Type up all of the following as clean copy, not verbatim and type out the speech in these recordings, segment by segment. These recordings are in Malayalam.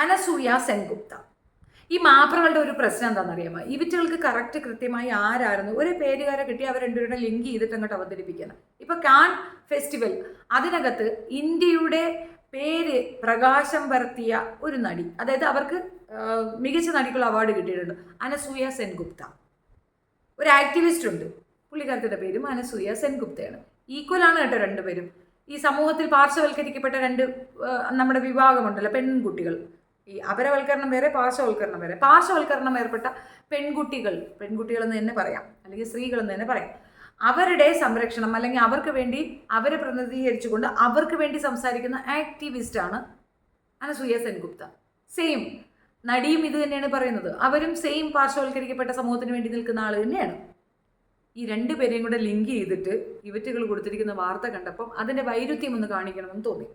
അനസൂയ സെൻഗുപ്ത. ഈ മാപ്രകളുടെ ഒരു പ്രശ്നം എന്താണെന്നറിയാമോ? ഇവറ്റുകൾക്ക് കറക്റ്റ് കൃത്യമായി ആരായിരുന്നു ഒരു പേരുകാരെ കിട്ടി അവർ രണ്ടുപേരുടെ ലിങ്ക് ചെയ്തിട്ട് അങ്ങോട്ട് അവതരിപ്പിക്കണം. ഇപ്പൊ കാൻ ഫെസ്റ്റിവൽ, അതിനകത്ത് ഇന്ത്യയുടെ പേര് പ്രകാശം പരത്തിയ ഒരു നടി, അതായത് അവർക്ക് മികച്ച നടിക്കുള്ള അവാർഡ് കിട്ടിയിട്ടുണ്ട്, അനസൂയ സെൻഗുപ്ത. ഒരു ആക്ടിവിസ്റ്റ് ഉണ്ട്, പുള്ളിക്കാരത്തിൻ്റെ പേരും അനസൂയ സെൻഗുപ്തയാണ്. ഈക്വലാണ് കേട്ടോ രണ്ടുപേരും. ഈ സമൂഹത്തിൽ പാർശ്വവൽക്കരിക്കപ്പെട്ട നമ്മുടെ വിഭാഗമുണ്ടല്ലോ, പെൺകുട്ടികൾ. ഈ അപരവൽക്കരണം വേറെ, പാർശ്വവൽക്കരണം വേറെ. പാർശ്വവൽക്കരണം ഏർപ്പെട്ട പെൺകുട്ടികളെന്ന് തന്നെ പറയാം, അല്ലെങ്കിൽ സ്ത്രീകളെന്ന് തന്നെ പറയാം. അവരുടെ സംരക്ഷണം, അല്ലെങ്കിൽ അവർക്ക് വേണ്ടി അവരെ പ്രതിനിധീകരിച്ചുകൊണ്ട് അവർക്ക് വേണ്ടി സംസാരിക്കുന്ന ആക്ടിവിസ്റ്റാണ് അനസൂയ സെൻഗുപ്ത. സെയിം നടിയും ഇത് തന്നെയാണ് പറയുന്നത്. അവരും സെയിം പാർശ്വവൽക്കരിക്കപ്പെട്ട സമൂഹത്തിന് വേണ്ടി നിൽക്കുന്ന ആൾ തന്നെയാണ്. ഈ രണ്ടുപേരെയും കൂടെ ലിങ്ക് ചെയ്തിട്ട് ഇവറ്റുകൾ കൊടുത്തിരിക്കുന്ന വാർത്ത കണ്ടപ്പം അതിൻ്റെ വൈരുദ്ധ്യം ഒന്ന് കാണിക്കണമെന്ന് തോന്നി.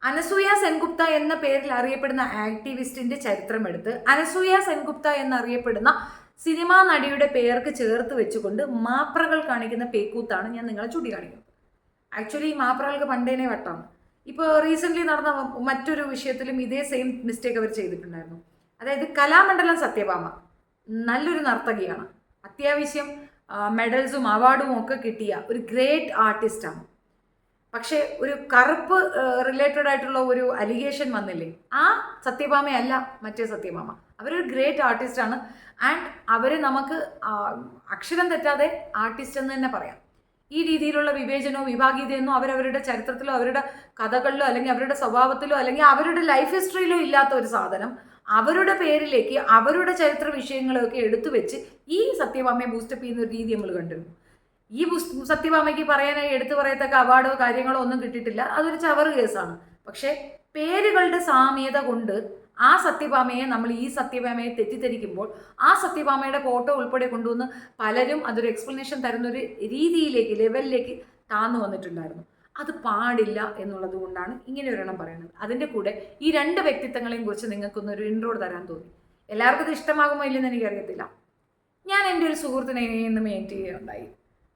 അനസൂയ സെൻഗുപ്ത എന്ന പേരിൽ അറിയപ്പെടുന്ന ആക്ടിവിസ്റ്റിന്റെ ചരിത്രം എടുത്ത് അനസൂയ സെൻഗുപ്ത എന്നറിയപ്പെടുന്ന സിനിമാ നടിയുടെ പേർക്ക് ചേർത്ത് വെച്ചുകൊണ്ട് മാപ്രകൾ കാണിക്കുന്ന പേക്കൂത്താണ് ഞാൻ നിങ്ങളെ ചൂണ്ടിക്കാണിക്കുന്നത്. ആക്ച്വലി ഈ മാപ്രകൾക്ക് പണ്ടേനെ വട്ടാണ്. ഇപ്പോൾ റീസെൻ്റ്ലി നടന്ന മറ്റൊരു വിഷയത്തിലും ഇതേ സെയിം മിസ്റ്റേക്ക് അവർ ചെയ്തിട്ടുണ്ടായിരുന്നു. അതായത് കലാമണ്ഡലം സത്യഭാമ നല്ലൊരു നർത്തകിയാണ്, അത്യാവശ്യം മെഡൽസും അവാർഡും ഒക്കെ കിട്ടിയ ഒരു ഗ്രേറ്റ് ആർട്ടിസ്റ്റാണ്. പക്ഷേ ഒരു കറുപ്പ് റിലേറ്റഡ് ആയിട്ടുള്ള ഒരു അലിഗേഷൻ വന്നില്ലേ, ആ സത്യഭാമയല്ല മറ്റേ സത്യഭാമ. അവരൊരു ഗ്രേറ്റ് ആർട്ടിസ്റ്റാണ്. ആൻഡ് അവർ നമുക്ക് അക്ഷരം തെറ്റാതെ ആർട്ടിസ്റ്റ് എന്ന് തന്നെ പറയാം. ഈ രീതിയിലുള്ള വിവേചനവും വിഭാഗീയതയൊന്നും അവരവരുടെ ചരിത്രത്തിലോ അവരുടെ കഥകളിലോ അല്ലെങ്കിൽ അവരുടെ സ്വഭാവത്തിലോ അല്ലെങ്കിൽ അവരുടെ ലൈഫ് ഹിസ്റ്ററിയിലോ ഇല്ലാത്ത ഒരു സാധനം അവരുടെ പേരിലേക്ക് അവരുടെ ചരിത്ര വിഷയങ്ങളൊക്കെ എടുത്തു വെച്ച് ഈ സത്യഭാമയെ ബൂസ്റ്റപ്പ് ചെയ്യുന്ന ഒരു രീതി നമ്മൾ കണ്ടിരുന്നു. ഈ സത്യഭാമയ്ക്ക് പറയാനായി എടുത്തു പറയത്തക്ക അവാർഡോ കാര്യങ്ങളോ ഒന്നും കിട്ടിയിട്ടില്ല. അതൊരു ചവറ് കേസാണ്. പക്ഷേ പേരുകളുടെ സാമ്യത കൊണ്ട് ആ സത്യഭാമയെ നമ്മൾ ഈ സത്യഭാമയെ തെറ്റിദ്ധരിക്കുമ്പോൾ ആ സത്യഭാമയുടെ ഫോട്ടോ ഉൾപ്പെടെ കൊണ്ടുവന്ന് പലരും അതൊരു എക്സ്പ്ലനേഷൻ തരുന്നൊരു രീതിയിലേക്ക്, ലെവലിലേക്ക് താന്നു വന്നിട്ടുണ്ടായിരുന്നു. അത് പാടില്ല എന്നുള്ളത് കൊണ്ടാണ് ഇങ്ങനെ ഒരെണ്ണം പറയുന്നത്. അതിൻ്റെ കൂടെ ഈ രണ്ട് വ്യക്തിത്വങ്ങളെയും കുറിച്ച് നിങ്ങൾക്കൊന്നൊരു ഇൻട്രോഡ് തരാൻ തോന്നി. എല്ലാവർക്കും ഇത് ഇഷ്ടമാകുമോ ഇല്ലെന്ന് എനിക്കറിയത്തില്ല. ഞാൻ എൻ്റെ ഒരു സുഹൃത്തിനെ ഇന്ന് മീറ്റ് ചെയ്യുകയുണ്ടായി.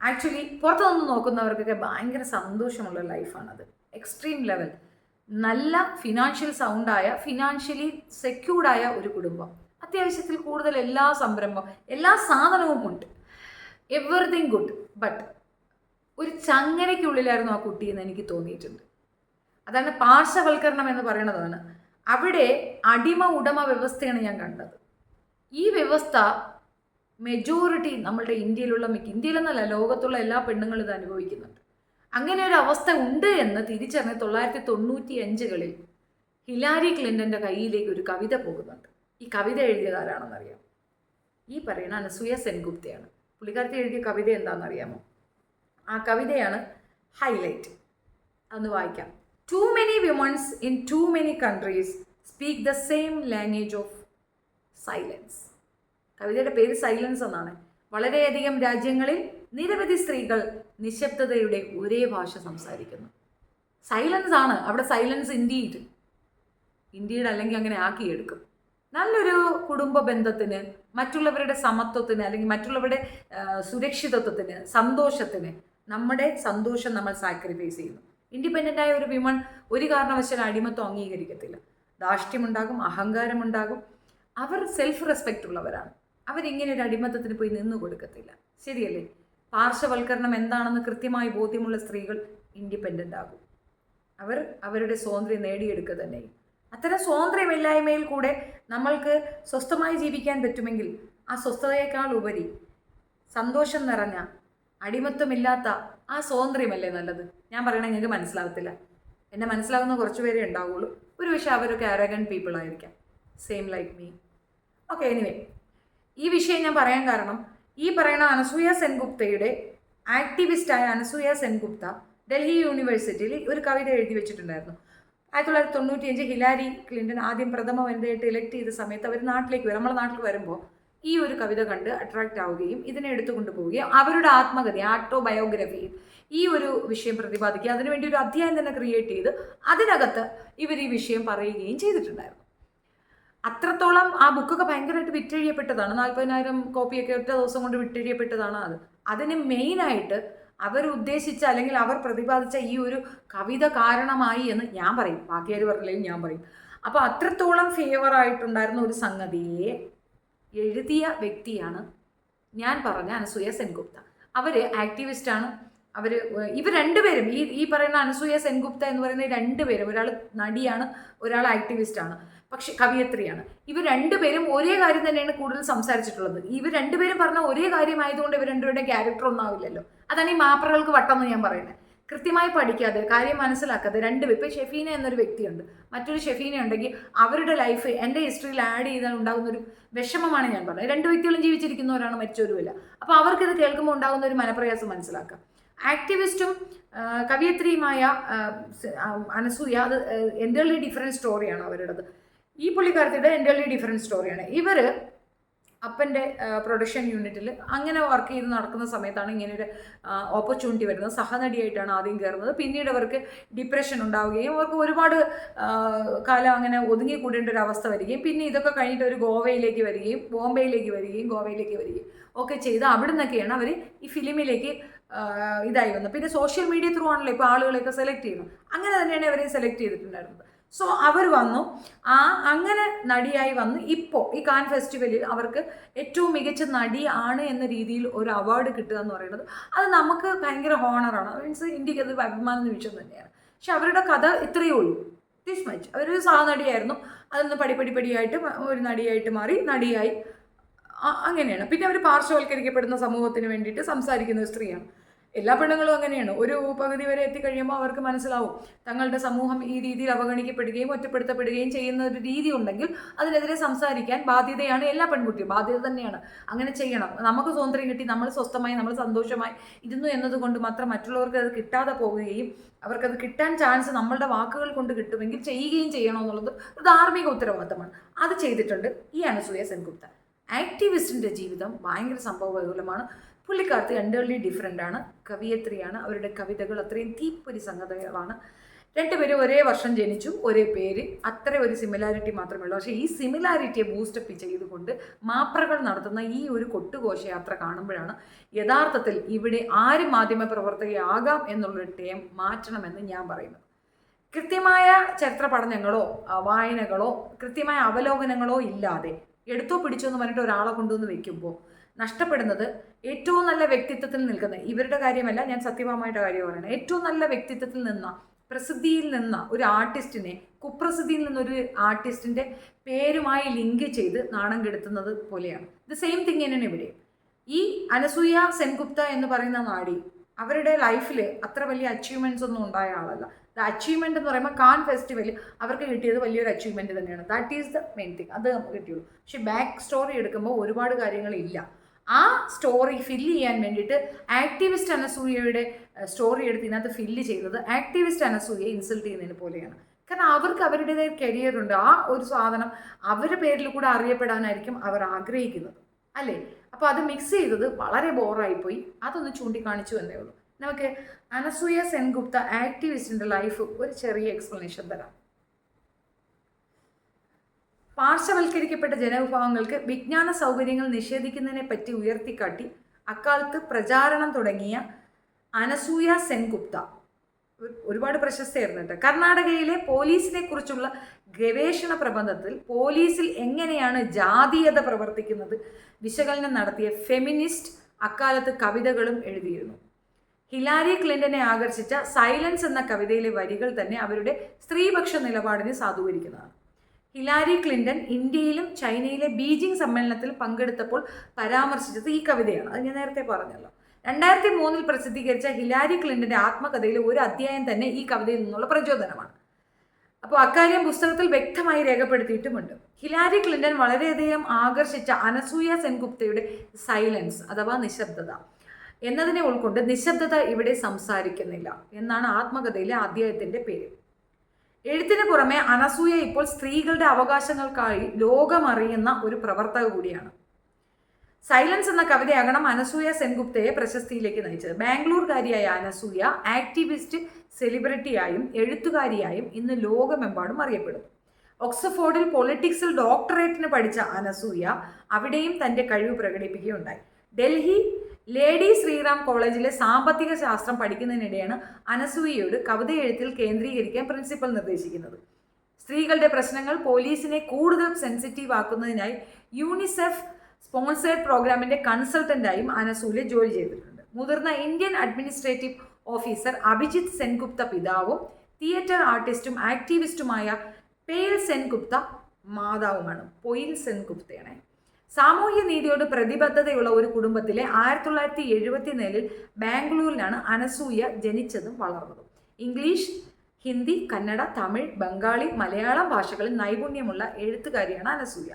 ആക്ച്വലി പുറത്തു നിന്ന് നോക്കുന്നവർക്കൊക്കെ ഭയങ്കര സന്തോഷമുള്ള ലൈഫാണത്. എക്സ്ട്രീം ലെവൽ, നല്ല ഫിനാൻഷ്യൽ സൗണ്ടായ, ഫിനാൻഷ്യലി സെക്യൂർഡായ ഒരു കുടുംബം, അത്യാവശ്യത്തിൽ കൂടുതൽ എല്ലാ സംരംഭം, എല്ലാ സാധനവും ഉണ്ട്, എവറിത്തിങ് ഗുഡ്. ബട്ട് ഒരു ചങ്ങനയ്ക്കുള്ളിലായിരുന്നു ആ കുട്ടിയെന്ന് എനിക്ക് തോന്നിയിട്ടുണ്ട്. അതാണ് പാർശ്വവൽക്കരണം എന്ന് പറയുന്നതാണ്. അവിടെ അടിമ ഉടമ വ്യവസ്ഥയാണ് ഞാൻ കണ്ടത്. ഈ വ്യവസ്ഥ മെജോറിറ്റി നമ്മളുടെ ഇന്ത്യയിലെന്നല്ല ലോകത്തുള്ള എല്ലാ പെണ്ണുങ്ങളും ഇത് അനുഭവിക്കുന്നുണ്ട്. അങ്ങനെ ഒരു അവസ്ഥ ഉണ്ട് എന്ന് തിരിച്ചറിഞ്ഞ് 1995 ഹിലാരി ക്ലിൻ്റൻ്റെ കയ്യിലേക്ക് ഒരു കവിത പോകുന്നുണ്ട്. ഈ കവിത എഴുതിയതാരാണെന്നറിയാം? ഈ പറയുന്ന അനസൂയ സെൻഗുപ്തയാണ്. പുള്ളിക്കാരത്തി എഴുതിയ കവിത എന്താണെന്നറിയാമോ? ആ കവിതയാണ് ഹൈലൈറ്റ്. അതൊന്ന് വായിക്കാം. Too many women in too many countries speak the same language of silence. കവിതയുടെ പേര് സൈലൻസ് എന്നാണ്. വളരെയധികം രാജ്യങ്ങളിൽ നിരവധി സ്ത്രീകൾ നിശബ്ദതയുടെ ഒരേ ഭാഷ സംസാരിക്കുന്നു. സൈലൻസ് ആണ് അവിടെ. സൈലൻസ് ഇന്ത്യയുടെ അല്ലെങ്കിൽ അങ്ങനെ ആക്കിയെടുക്കും. നല്ലൊരു കുടുംബ ബന്ധത്തിന്, മറ്റുള്ളവരുടെ സമത്വത്തിന്, അല്ലെങ്കിൽ മറ്റുള്ളവരുടെ സുരക്ഷിതത്വത്തിന്, സന്തോഷത്തിന് നമ്മുടെ സന്തോഷം നമ്മൾ സാക്രിഫൈസ് ചെയ്യുന്നു. ഇൻഡിപെൻഡൻ്റായ ഒരു വിമൺ ഒരു കാരണവശാലും അടിമത്വം അംഗീകരിക്കത്തില്ല. ധാർഷ്ട്യമുണ്ടാകും, അഹങ്കാരമുണ്ടാകും. അവർ സെൽഫ് റെസ്പെക്റ്റ് ഉള്ളവരാണ്. അവരിങ്ങനെ ഒരു അടിമത്തത്തിന് പോയി നിന്നു കൊടുക്കത്തില്ല. ശരിയല്ലേ? പാർശ്വവൽക്കരണം എന്താണെന്ന് കൃത്യമായി ബോധ്യമുള്ള സ്ത്രീകൾ ഇൻഡിപെൻഡൻ്റ് ആകും. അവർ അവരുടെ സ്വാതന്ത്ര്യം നേടിയെടുക്കുക തന്നെ. അത്തരം സ്വാതന്ത്ര്യമില്ലായ്മയിൽ കൂടെ നമ്മൾക്ക് സ്വസ്ഥമായി ജീവിക്കാൻ പറ്റുമെങ്കിൽ ആ സ്വസ്ഥതയേക്കാൾ ഉപരി സന്തോഷം നിറഞ്ഞ അടിമത്വമില്ലാത്ത ആ സ്വാതന്ത്ര്യമല്ലേ നല്ലത്? ഞാൻ പറയണത് നിങ്ങൾക്ക് മനസ്സിലാകത്തില്ല. എന്നെ മനസ്സിലാകുന്ന കുറച്ച് പേരേ ഉണ്ടാവുള്ളൂ. ഒരു പക്ഷേ അവരൊക്കെ അറഗൻറ്റ് പീപ്പിൾ ആയിരിക്കാം, same like me. Okay, anyway, ഈ വിഷയം ഞാൻ പറയാൻ കാരണം ഈ പറയുന്ന അനസൂയ സെൻഗുപ്തയുടെ ആക്ടിവിസ്റ്റായ അനസൂയ സെൻഗുപ്ത ഡൽഹി യൂണിവേഴ്സിറ്റിയിൽ ഒരു കവിത എഴുതി വെച്ചിട്ടുണ്ടായിരുന്നു. 1995 ഹിലാരി ക്ലിൻ്റൺ ആദ്യം പ്രഥമ വനിതയായിട്ട് ഇലക്ട് ചെയ്ത സമയത്ത് അവർ നാട്ടിലേക്ക് വരും. നമ്മുടെ നാട്ടിൽ വരുമ്പോൾ ഈ ഒരു കവിത കണ്ട് അട്രാക്റ്റ് ആവുകയും ഇതിനെ എടുത്തുകൊണ്ട് പോവുകയും അവരുടെ ആത്മകഥ, ആട്ടോബയോഗ്രഫിയിൽ ഈ ഒരു വിഷയം പ്രതിപാദിക്കുക, അതിനുവേണ്ടി ഒരു അധ്യായം തന്നെ ക്രിയേറ്റ് ചെയ്ത് അതിനകത്ത് ഇവർ ഈ വിഷയം പറയുകയും ചെയ്തിട്ടുണ്ടായിരുന്നു. അത്രത്തോളം ആ ബുക്കൊക്കെ ഭയങ്കരമായിട്ട് വിറ്റഴിയപ്പെട്ടതാണ്. 40,000 കോപ്പിയൊക്കെ ഒറ്റ ദിവസം കൊണ്ട് വിറ്റഴിയപ്പെട്ടതാണ്. അതിന് മെയിനായിട്ട് അവർ ഉദ്ദേശിച്ച അല്ലെങ്കിൽ അവർ പ്രതിപാദിച്ച ഈ ഒരു കവിത കാരണമായി എന്ന് ഞാൻ പറയും. ബാക്കിയാർ പറഞ്ഞില്ലെങ്കിൽ ഞാൻ പറയും. അപ്പോൾ അത്രത്തോളം ഫേവറായിട്ടുണ്ടായിരുന്ന ഒരു സംഗതിയെ എഴുതിയ വ്യക്തിയാണ് ഞാൻ പറഞ്ഞ അനസൂയ സെൻഗുപ്ത. അവർ ആക്ടിവിസ്റ്റാണ്. ഇവർ രണ്ടുപേരും ഈ പറയുന്ന അനസൂയ സെൻഗുപ്ത എന്ന് പറയുന്ന രണ്ടുപേരും, ഒരാൾ നടിയാണ്, ഒരാൾ ആക്ടിവിസ്റ്റാണ്, പക്ഷെ കവിയത്രിയാണ്. ഇവർ രണ്ടുപേരും ഒരേ കാര്യം തന്നെയാണ് കൂടുതൽ സംസാരിച്ചിട്ടുള്ളത്. ഇവർ രണ്ടുപേരും പറഞ്ഞ ഒരേ കാര്യമായതുകൊണ്ട് ഇവർ രണ്ടുപേരുടെ ക്യാരക്ടർ ഒന്നും ആവില്ലല്ലോ. അതാണ് ഈ മാപ്രകൾക്ക് വട്ടം എന്ന് ഞാൻ പറയുന്നത്. കൃത്യമായി പഠിക്കാതെ, കാര്യം മനസ്സിലാക്കാതെ രണ്ടുപേരും, ഇപ്പോൾ ഷെഫീന എന്നൊരു വ്യക്തിയുണ്ട്, മറ്റൊരു ഷെഫീന ഉണ്ടെങ്കിൽ അവരുടെ ലൈഫ് എൻ്റെ ഹിസ്റ്ററിയിൽ ആഡ് ചെയ്താൽ ഉണ്ടാകുന്ന ഒരു വിഷമമാണ് ഞാൻ പറഞ്ഞത്. രണ്ട് വ്യക്തികളും ജീവിച്ചിരിക്കുന്നവരാണ്, മരിച്ചവരുമില്ല. അപ്പോൾ അവർക്കിത് കേൾക്കുമ്പോൾ ഉണ്ടാകുന്ന ഒരു മനപ്രയാസം മനസ്സിലാക്കാം. ആക്ടിവിസ്റ്റും കവിയത്രിയുമായ അനസൂയ, അത് എൻ്റർലി ഡിഫറെൻറ്റ് സ്റ്റോറിയാണ് അവരുടേത്. ഈ പുള്ളിക്കാരത്തിയുടെ എൻ്റർലി ഡിഫറെൻറ്റ് സ്റ്റോറിയാണ്. ഇവർ അപ്പൻ്റെ പ്രൊഡക്ഷൻ യൂണിറ്റിൽ അങ്ങനെ വർക്ക് ചെയ്ത് നടക്കുന്ന സമയത്താണ് ഇങ്ങനെയൊരു ഓപ്പർച്യൂണിറ്റി വരുന്നത്. സഹനടിയായിട്ടാണ് ആദ്യം കയറുന്നത്. പിന്നീട് അവർക്ക് ഡിപ്രഷൻ ഉണ്ടാവുകയും അവർക്ക് ഒരുപാട് കാലം അങ്ങനെ ഒതുങ്ങിക്കൂടേണ്ട ഒരു അവസ്ഥ വരികയും പിന്നെ ഇതൊക്കെ കഴിഞ്ഞിട്ട് ഒരു ഗോവയിലേക്ക് വരികയും ബോംബെയിലേക്ക് വരികയും ഗോവയിലേക്ക് വരികയും ഒക്കെ ചെയ്ത് അവിടെ നിന്നൊക്കെയാണ് അവർ ഈ ഫിലിമിലേക്ക് ഇതായി വന്നത്. പിന്നെ സോഷ്യൽ മീഡിയ ത്രൂ ആണല്ലോ ഇപ്പോൾ ആളുകളെയൊക്കെ സെലക്ട് ചെയ്യുന്നത്. അങ്ങനെ തന്നെയാണ് അവരെ സെലക്ട് ചെയ്തിട്ടുണ്ടായിരുന്നത്. സോ അവർ വന്നു, അങ്ങനെ നടിയായി വന്നു. ഇപ്പോൾ ഈ കാൻ ഫെസ്റ്റിവലിൽ അവർക്ക് ഏറ്റവും മികച്ച നടിയാണ് എന്ന രീതിയിൽ ഒരു അവാർഡ് കിട്ടുക എന്ന് പറയുന്നത് അത് നമുക്ക് ഭയങ്കര ഹോണറാണ്. മീൻസ് ഇന്ത്യക്ക് അത് അഭിമാന നിമിഷം തന്നെയാണ്. പക്ഷെ അവരുടെ കഥ ഇത്രയേ ഉള്ളൂ, ദിസ് മച്ച്. അവരൊരു സഹനടിയായിരുന്നു, അതൊന്ന് പടിയായിട്ട് ഒരു നടിയായിട്ട് മാറി, നടിയായി, അങ്ങനെയാണ്. പിന്നെ അവർ പാർശ്വവൽക്കരിക്കപ്പെടുന്ന സമൂഹത്തിന് വേണ്ടിയിട്ട് സംസാരിക്കുന്ന സ്ത്രീയാണ്. എല്ലാ പെണ്ണുങ്ങളും അങ്ങനെയാണ്. ഒരു പകുതി വരെ എത്തിക്കഴിയുമ്പോൾ അവർക്ക് മനസ്സിലാവും തങ്ങളുടെ സമൂഹം ഈ രീതിയിൽ അവഗണിക്കപ്പെടുകയും ഒറ്റപ്പെടുത്തപ്പെടുകയും ചെയ്യുന്ന ഒരു രീതി ഉണ്ടെങ്കിൽ അതിനെതിരെ സംസാരിക്കാൻ ബാധ്യതയാണ് എല്ലാ പെൺകുട്ടിയും, ബാധ്യത തന്നെയാണ്. അങ്ങനെ ചെയ്യണം. നമുക്ക് സ്വാതന്ത്ര്യം കിട്ടി, നമ്മൾ സ്വസ്ഥമായി, നമ്മൾ സന്തോഷമായി ഇരുന്നു എന്നതുകൊണ്ട് മാത്രം മറ്റുള്ളവർക്ക് അത് കിട്ടാതെ പോവുകയും അവർക്കത് കിട്ടാൻ ചാൻസ് നമ്മളുടെ വാക്കുകൾ കൊണ്ട് കിട്ടുമെങ്കിൽ ചെയ്യുകയും ചെയ്യണമെന്നുള്ളത് ഒരു ധാർമ്മിക ഉത്തരവാദിത്തമാണ്. അത് ചെയ്തിട്ടുണ്ട് ഈ അനസൂയ സെൻഗുപ്ത. ആക്ടിവിസ്റ്റിൻ്റെ ജീവിതം ഭയങ്കര സംഭവബഹുലമാണ്. പുള്ളിക്കാരത്തി എൻ്റർലി ഡിഫറെൻ്റ് ആണ്, കവിയത്രിയാണ്. അവരുടെ കവിതകൾ അത്രയും തീപ്പൊരി സംഗതികളാണ്. രണ്ടുപേരും ഒരേ വർഷം ജനിച്ചു, ഒരേ പേര്, അത്ര ഒരു സിമിലാരിറ്റി മാത്രമേ ഉള്ളൂ. പക്ഷേ ഈ സിമിലാരിറ്റിയെ ബൂസ്റ്റപ്പ് ചെയ്തുകൊണ്ട് മാപ്രകൾ നടത്തുന്ന ഈ ഒരു കൊട്ടുഘോഷയാത്ര കാണുമ്പോഴാണ് യഥാർത്ഥത്തിൽ ഇവിടെ ആര് മാധ്യമ പ്രവർത്തകയാകാം എന്നുള്ളൊരു ടേം മാറ്റണമെന്ന് ഞാൻ പറയുന്നത്. കൃത്യമായ ചരിത്ര പഠനങ്ങളോ വായനകളോ കൃത്യമായ അവലോകനങ്ങളോ ഇല്ലാതെ എടുത്തോ പിടിച്ചോ എന്ന് പറഞ്ഞിട്ട് ഒരാളെ കൊണ്ടുവന്ന് വെക്കുമ്പോൾ നഷ്ടപ്പെടുന്നത് ഏറ്റവും നല്ല വ്യക്തിത്വത്തിൽ നിൽക്കുന്ന, ഇവരുടെ കാര്യമല്ല, ഞാൻ സത്യഭാമയുടെ കാര്യം പറയുന്നത്, ഏറ്റവും നല്ല വ്യക്തിത്വത്തിൽ നിന്ന, പ്രസിദ്ധിയിൽ നിന്ന ഒരു ആർട്ടിസ്റ്റിനെ കുപ്രസിദ്ധിയിൽ നിന്നൊരു ആർട്ടിസ്റ്റിൻ്റെ പേരുമായി ലിങ്ക് ചെയ്ത് നാണം കെടുത്തുന്നത് പോലെയാണ്. ഇത് സെയിം തിങ് തന്നെയാണ് ഇവിടെ. ഈ അനസൂയ സെൻഗുപ്ത എന്ന് പറയുന്ന നാടി അവരുടെ ലൈഫിൽ അത്ര വലിയ അച്ചീവ്മെൻറ്റ്സ് ഒന്നും ഉണ്ടായ ആളല്ല. അച്ചീവ്മെൻ്റ് എന്ന് പറയുമ്പോൾ കാൻ ഫെസ്റ്റിവൽ അവർക്ക് കിട്ടിയത് വലിയൊരു അച്ചീവ്മെൻറ്റ് തന്നെയാണ്. That is the main thing. അത് നമുക്ക് കിട്ടിയുള്ളൂ. പക്ഷേ ബാക്ക് സ്റ്റോറി എടുക്കുമ്പോൾ ഒരുപാട് കാര്യങ്ങളില്ല. ആ സ്റ്റോറി ഫില്ല് ചെയ്യാൻ വേണ്ടിയിട്ട് ആക്ടിവിസ്റ്റ് അനസൂയയുടെ സ്റ്റോറി എടുത്ത് ഇതിനകത്ത് ഫില്ല് ചെയ്യുന്നത് ആക്ടിവിസ്റ്റ് അനസൂയയെ ഇൻസൾട്ട് ചെയ്യുന്നതിന് പോലെയാണ്. കാരണം അവർക്ക് അവരുടേതായ കരിയറുണ്ട്. ആ ഒരു സാധനം അവരുടെ പേരിൽ കൂടെ അറിയപ്പെടാനായിരിക്കും അവർ ആഗ്രഹിക്കുന്നത്, അല്ലേ? അപ്പോൾ അത് മിക്സ് ചെയ്തത് വളരെ ബോറായിപ്പോയി. അതൊന്ന് ചൂണ്ടിക്കാണിച്ചു എന്നേ ഉള്ളൂ. നമുക്ക് അനസൂയ സെൻഗുപ്ത ആക്ടിവിസ്റ്റിൻ്റെ ലൈഫ് ഒരു ചെറിയ എക്സ്പ്ലനേഷൻ തരാം. പാർശ്വവൽക്കരിക്കപ്പെട്ട ജനവിഭാഗങ്ങൾക്ക് വിജ്ഞാന സൗകര്യങ്ങൾ നിഷേധിക്കുന്നതിനെ പറ്റി ഉയർത്തിക്കാട്ടി അക്കാലത്ത് പ്രചാരണം തുടങ്ങിയ അനസൂയ സെൻഗുപ്ത ഒരുപാട് പ്രശസ്തയായിരുന്നു കേട്ടോ. കർണാടകയിലെ പോലീസിനെ കുറിച്ചുള്ള ഗവേഷണ പ്രബന്ധത്തിൽ പോലീസിൽ എങ്ങനെയാണ് ജാതീയത പ്രവർത്തിക്കുന്നത് വിശകലനം നടത്തിയ ഫെമിനിസ്റ്റ് അക്കാലത്ത് കവിതകളും എഴുതിയിരുന്നു. ഹിലാരി ക്ലിൻ്റനെ ആകർഷിച്ച സൈലൻസ് എന്ന കവിതയിലെ വരികൾ തന്നെ അവരുടെ സ്ത്രീപക്ഷ നിലപാടിനെ സാധൂകരിക്കുന്നതാണ്. ഹിലാരി ക്ലിൻ്റൺ ഇന്ത്യയിലും ചൈനയിലെ ബീജിംഗ് സമ്മേളനത്തിൽ പങ്കെടുത്തപ്പോൾ പരാമർശിച്ചത് ഈ കവിതയാണ്. അത് ഞാൻ നേരത്തെ പറഞ്ഞല്ലോ. 2003 പ്രസിദ്ധീകരിച്ച ഹിലാരി ക്ലിൻ്റൻ്റെ ആത്മകഥയിലെ ഒരു അധ്യായം തന്നെ ഈ കവിതയിൽ നിന്നുള്ള പ്രചോദനമാണ്. അപ്പോൾ അക്കാര്യം പുസ്തകത്തിൽ വ്യക്തമായി രേഖപ്പെടുത്തിയിട്ടുമുണ്ട്. ഹിലാരി ക്ലിൻ്റൺ വളരെയധികം ആകർഷിച്ച അനസൂയ സെൻഗുപ്തയുടെ സൈലൻസ് അഥവാ നിശബ്ദത എന്നതിനെ ഉൾക്കൊണ്ട് നിശബ്ദത ഇവിടെ സംസാരിക്കുന്നില്ല എന്നാണ് ആത്മകഥയിലെ അധ്യായത്തിൻ്റെ പേര്. എഴുത്തിന് പുറമെ അനസൂയ ഇപ്പോൾ സ്ത്രീകളുടെ അവകാശങ്ങൾക്കായി ലോകമറിയുന്ന ഒരു പ്രവർത്തക കൂടിയാണ്. സൈലൻസ് എന്ന കവിതയാകണം അനസൂയ സെൻഗുപ്തയെ പ്രശസ്തിയിലേക്ക് നയിച്ചത്. ബാംഗ്ലൂർകാരിയായ അനസൂയ ആക്ടിവിസ്റ്റ്, സെലിബ്രിറ്റിയായും എഴുത്തുകാരിയായും ഇന്ന് ലോകമെമ്പാടും അറിയപ്പെടുന്നു. ഓക്സ്ഫോർഡിൽ പൊളിറ്റിക്സിൽ ഡോക്ടറേറ്റിന് പഠിച്ച അനസൂയ അവിടെയും തൻ്റെ കഴിവ് പ്രകടിപ്പിക്കുകയുണ്ടായി. ഡൽഹി ലേഡി ശ്രീറാം കോളേജിലെ സാമ്പത്തിക ശാസ്ത്രം പഠിക്കുന്നതിനിടെയാണ് അനസൂയയോട് കവിത എഴുത്തിൽ കേന്ദ്രീകരിക്കാൻ പ്രിൻസിപ്പൽ നിർദ്ദേശിക്കുന്നത്. സ്ത്രീകളുടെ പ്രശ്നങ്ങൾ പോലീസിനെ കൂടുതൽ സെൻസിറ്റീവ് ആക്കുന്നതിനായി യൂണിസെഫ് സ്പോൺസേഡ് പ്രോഗ്രാമിൻ്റെ കൺസൾട്ടൻ്റായും അനസൂയ ജോലി ചെയ്തിട്ടുണ്ട്. മുതിർന്ന Indian administrative officer Abhijith Sengupta പിതാവും തിയേറ്റർ ആർട്ടിസ്റ്റും ആക്ടിവിസ്റ്റുമായ പെയിൽ സെൻഗുപ്ത മാതാവുമാണ്. പൊയിൽ സെൻഗുപ്തയാണ്. സാമൂഹ്യ നീതിയോട് പ്രതിബദ്ധതയുള്ള ഒരു കുടുംബത്തിലെ 1974 ബാംഗ്ലൂരിലാണ് അനസൂയ ജനിച്ചതും വളർന്നതും. ഇംഗ്ലീഷ്, ഹിന്ദി, കന്നഡ, തമിഴ്, ബംഗാളി, മലയാളം ഭാഷകളിൽ നൈപുണ്യമുള്ള എഴുത്തുകാരിയാണ് അനസൂയ.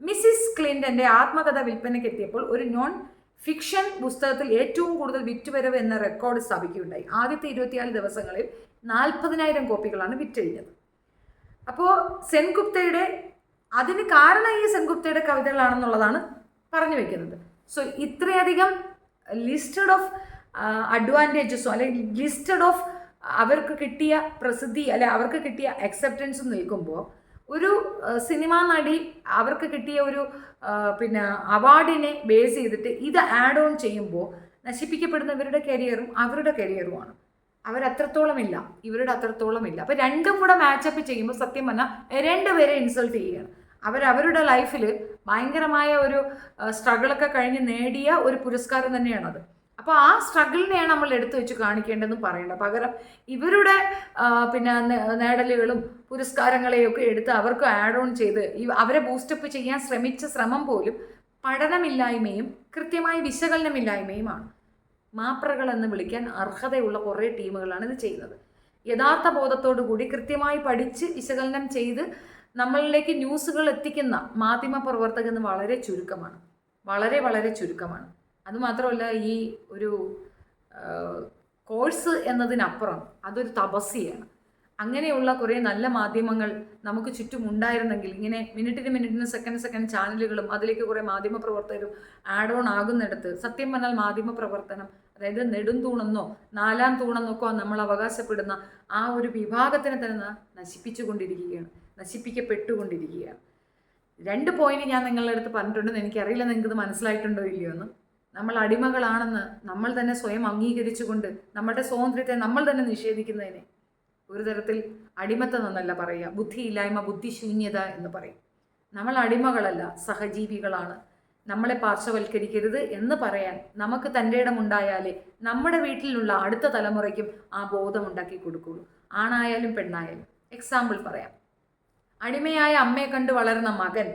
മിസ്സിസ് ക്ലിൻ്റൻ്റെ ആത്മകഥ വിൽപ്പനയ്ക്ക് എത്തിയപ്പോൾ ഒരു നോൺ ഫിക്ഷൻ പുസ്തകത്തിൽ ഏറ്റവും കൂടുതൽ വിറ്റുവരവ് എന്ന റെക്കോർഡ് സ്ഥാപിക്കുകയുണ്ടായി. ആദ്യത്തെ 24 ദിവസങ്ങളിൽ 40,000 കോപ്പികളാണ് വിറ്റഴിഞ്ഞത്. അപ്പോൾ സെൻഗുപ്തയുടെ അതിന് കാരണം ഈ സെൻഗുപ്തയുടെ കവിതകളാണെന്നുള്ളതാണ് പറഞ്ഞു വെക്കുന്നത്. സോ ഇത്രയധികം ലിസ്റ്റഡ് ഓഫ് അഡ്വാൻറ്റേജസോ അല്ലെങ്കിൽ ലിസ്റ്റഡ് ഓഫ് അവർക്ക് കിട്ടിയ പ്രസിദ്ധി അല്ലെ അവർക്ക് കിട്ടിയ അക്സെപ്റ്റൻസും നിൽക്കുമ്പോൾ ഒരു സിനിമാ നടി അവർക്ക് കിട്ടിയ ഒരു അവാർഡിനെ ബേസ് ചെയ്തിട്ട് ഇത് ആഡ് ഓൺ ചെയ്യുമ്പോൾ നശിപ്പിക്കപ്പെടുന്ന ഇവരുടെ കരിയറും അവരുടെ കരിയറുമാണ്. അവരത്രത്തോളം ഇല്ല, ഇവരുടെ അത്രത്തോളം ഇല്ല. അപ്പോൾ രണ്ടും കൂടെ മാച്ചപ്പ് ചെയ്യുമ്പോൾ സത്യം പറഞ്ഞാൽ രണ്ടുപേരെ ഇൻസൾട്ട് ചെയ്യുകയാണ്. അവരവരുടെ ലൈഫിൽ ഭയങ്കരമായ ഒരു സ്ട്രഗിളൊക്കെ കഴിഞ്ഞ് നേടിയ ഒരു പുരസ്കാരം തന്നെയാണത്. അപ്പോൾ ആ സ്ട്രഗിളിനെയാണ് നമ്മൾ എടുത്തു വെച്ച് കാണിക്കേണ്ടതെന്ന് പറയേണ്ടത്. പകരം ഇവരുടെ നേടലുകളും പുരസ്കാരങ്ങളെയൊക്കെ എടുത്ത് അവർക്ക് ആഡ് ഓൺ ചെയ്ത് അവരെ ബൂസ്റ്റപ്പ് ചെയ്യാൻ ശ്രമിച്ച ശ്രമം പോലും പഠനമില്ലായ്മയും കൃത്യമായ വിശകലനമില്ലായ്മയുമാണ്. മാപ്രകൾ എന്ന് വിളിക്കാൻ അർഹതയുള്ള കുറേ ടീമുകളാണ് ഇത് ചെയ്യുന്നത്. യഥാർത്ഥ ബോധത്തോടു കൂടി കൃത്യമായി പഠിച്ച് വിശകലനം ചെയ്ത് നമ്മളിലേക്ക് ന്യൂസുകൾ എത്തിക്കുന്ന മാധ്യമ പ്രവർത്തകർ വളരെ ചുരുക്കമാണ്, വളരെ വളരെ ചുരുക്കമാണ്. അതുമാത്രമല്ല, ഈ ഒരു കോഴ്സ് എന്നതിനപ്പുറം അതൊരു തപസ്യയാണ്. അങ്ങനെയുള്ള കുറേ നല്ല മാധ്യമങ്ങൾ നമുക്ക് ചുറ്റും ഉണ്ടായിരുന്നെങ്കിൽ, ഇങ്ങനെ മിനിറ്റിന് സെക്കൻഡ് ചാനലുകളും അതിലേക്ക് കുറേ മാധ്യമ പ്രവർത്തകരും ആഡ് ഓൺ ആകുന്നിടത്ത് സത്യം പറഞ്ഞാൽ മാധ്യമ പ്രവർത്തനം, അതായത് നെടുംതൂണെന്നോ 4-ാം തൂണെന്നൊക്കെ നമ്മൾ അവകാശപ്പെടുന്ന ആ ഒരു വിഭാഗത്തിനെ തന്നെ നശിപ്പിക്കപ്പെട്ടുകൊണ്ടിരിക്കുകയാണ്. 2 പോയിന്റ് ഞാൻ നിങ്ങളുടെ അടുത്ത് പറഞ്ഞിട്ടുണ്ടെന്ന് എനിക്കറിയില്ല നിങ്ങൾക്കിത് മനസ്സിലായിട്ടുണ്ടോ ഇല്ലയോ എന്ന്. നമ്മൾ അടിമകളാണെന്ന് നമ്മൾ തന്നെ സ്വയം അംഗീകരിച്ചുകൊണ്ട് നമ്മുടെ സ്വാതന്ത്ര്യത്തെ നമ്മൾ തന്നെ നിഷേധിക്കുന്നതിനെ ഒരു തരത്തിൽ അടിമത്തം എന്നല്ല പറയുക, ബുദ്ധിയില്ലായ്മ, ബുദ്ധിശൂന്യത എന്ന് പറയും. നമ്മൾ അടിമകളല്ല, സഹജീവികളാണ്. നമ്മളെ പാർശ്വവൽക്കരിക്കരുത് എന്ന് പറയാൻ നമുക്ക് തൻ്റെ ഇടമുണ്ടായാലേ നമ്മുടെ വീട്ടിലുള്ള അടുത്ത തലമുറയ്ക്കും ആ ബോധം ഉണ്ടാക്കി കൊടുക്കുള്ളൂ, ആണായാലും പെണ്ണായാലും. എക്സാമ്പിൾ പറയാം. അടിമയായ അമ്മയെ കണ്ട് വളരുന്ന മകൻ,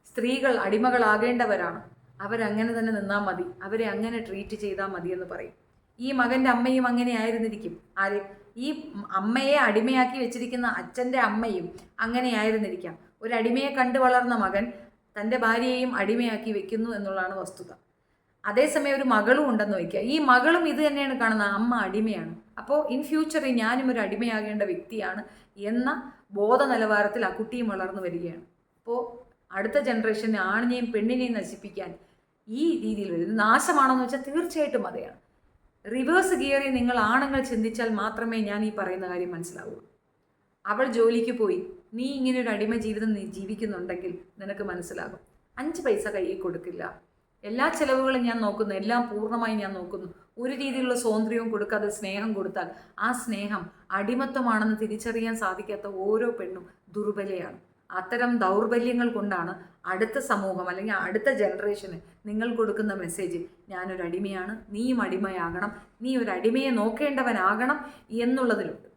സ്ത്രീകൾ അടിമകളാകേണ്ടവരാണ്, അവരങ്ങനെ തന്നെ നിന്നാൽ മതി, അവരെ അങ്ങനെ ട്രീറ്റ് ചെയ്താൽ മതി എന്ന് പറയും. ഈ മകൻ്റെ അമ്മയും അങ്ങനെ ആയിരുന്നിരിക്കും. ഈ അമ്മയെ അടിമയാക്കി വെച്ചിരിക്കുന്ന അച്ഛൻ്റെ അമ്മയും അങ്ങനെ ആയിരുന്നിരിക്കാം. ഒരു അടിമയെ കണ്ടു വളർന്ന മകൻ തൻ്റെ ഭാര്യയെയും അടിമയാക്കി വെക്കുന്നു എന്നുള്ളതാണ് വസ്തുത. അതേസമയം ഒരു മകളും ഉണ്ടെന്ന് വയ്ക്കുക, ഈ മകളും ഇത് തന്നെയാണ് കാണുന്നത്, അമ്മ അടിമയാണ്. അപ്പോൾ ഇൻ ഫ്യൂച്ചറിൽ ഞാനും ഒരു അടിമയാകേണ്ട വ്യക്തിയാണ് എന്ന ബോധ നിലവാരത്തിൽ ആ കുട്ടിയും വളർന്നു വരികയാണ്. അപ്പോൾ അടുത്ത ജനറേഷന് ആണിനെയും പെണ്ണിനെയും നശിപ്പിക്കാൻ ഈ രീതിയിൽ വരും. നാശമാണെന്ന് വെച്ചാൽ തീർച്ചയായിട്ടും അതെയാണ്. റിവേഴ്സ് ഗിയറിൽ നിങ്ങൾ ആണുങ്ങൾ ചിന്തിച്ചാൽ മാത്രമേ ഞാൻ ഈ പറയുന്ന കാര്യം മനസ്സിലാവുള്ളൂ. അവൾ ജോലിക്ക് പോയി, നീ ഇങ്ങനെ ഒരു അടിമ ജീവിതം നീ ജീവിക്കുന്നുണ്ടെങ്കിൽ നിനക്ക് മനസ്സിലാകും. 5 പൈസ കയ്യിൽ കൊടുക്കില്ല, എല്ലാ ചിലവുകളും ഞാൻ നോക്കുന്നു, എല്ലാം പൂർണ്ണമായി ഞാൻ നോക്കുന്നു. ഒരു രീതിയിലുള്ള സ്വാതന്ത്ര്യവും കൊടുക്കാതെ സ്നേഹം കൊടുത്താൽ ആ സ്നേഹം അടിമത്തമാണെന്ന് തിരിച്ചറിയാൻ സാധിക്കാത്ത ഓരോ പെണ്ണും ദുർബലയാണ്. അത്തരം ദൗർബല്യങ്ങൾ കൊണ്ടാണ് അടുത്ത സമൂഹം അല്ലെങ്കിൽ അടുത്ത ജനറേഷന് നിങ്ങൾ കൊടുക്കുന്ന മെസ്സേജ് ഞാനൊരു അടിമയാണ്, നീയും അടിമയാകണം, നീ ഒരു അടിമയെ നോക്കേണ്ടവനാകണം എന്നുള്ളതിലുണ്ട്.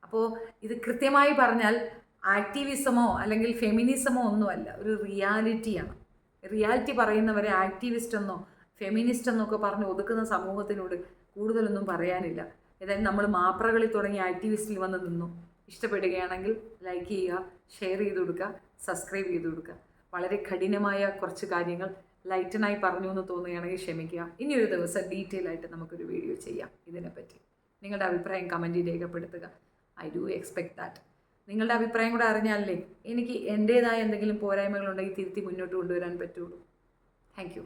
അപ്പോൾ ഇത് കൃത്യമായി പറഞ്ഞാൽ ആക്ടിവിസമോ അല്ലെങ്കിൽ ഫെമിനിസമോ ഒന്നുമല്ല, ഒരു റിയാലിറ്റിയാണ്. റിയാലിറ്റി പറയുന്നവരെ ആക്ടിവിസ്റ്റ് എന്നോ ഫെമിനിസ്റ്റ് എന്നൊക്കെ പറഞ്ഞ് ഒതുക്കുന്ന സമൂഹത്തിനോട് കൂടുതലൊന്നും പറയാനില്ല. ഏതായാലും നമ്മൾ മാപ്രകളിൽ തുടങ്ങി ആക്ടിവിസ്റ്റിൽ വന്ന് നിന്നു. ഇഷ്ടപ്പെടുകയാണെങ്കിൽ ലൈക്ക് ചെയ്യുക, ഷെയർ ചെയ്ത് കൊടുക്കുക, സബ്സ്ക്രൈബ് ചെയ്ത് കൊടുക്കുക. വളരെ കഠിനമായ കുറച്ച് കാര്യങ്ങൾ ലൈറ്റനായി പറഞ്ഞു എന്ന് തോന്നുകയാണെങ്കിൽ ക്ഷമിക്കുക. ഇനിയൊരു ദിവസം ഡീറ്റെയിൽ ആയിട്ട് നമുക്കൊരു വീഡിയോ ചെയ്യാം ഇതിനെപ്പറ്റി. നിങ്ങളുടെ അഭിപ്രായം കമൻറ്റിൽ രേഖപ്പെടുത്തുക. I do expect that. നിങ്ങളുടെ അഭിപ്രായം കൂടെ അറിഞ്ഞാലേ എനിക്ക് എൻ്റേതായ എന്തെങ്കിലും പോരായ്മകളുണ്ടെങ്കിൽ തിരുത്തി മുന്നോട്ട് കൊണ്ടുവരാൻ പറ്റുള്ളൂ. Thank you.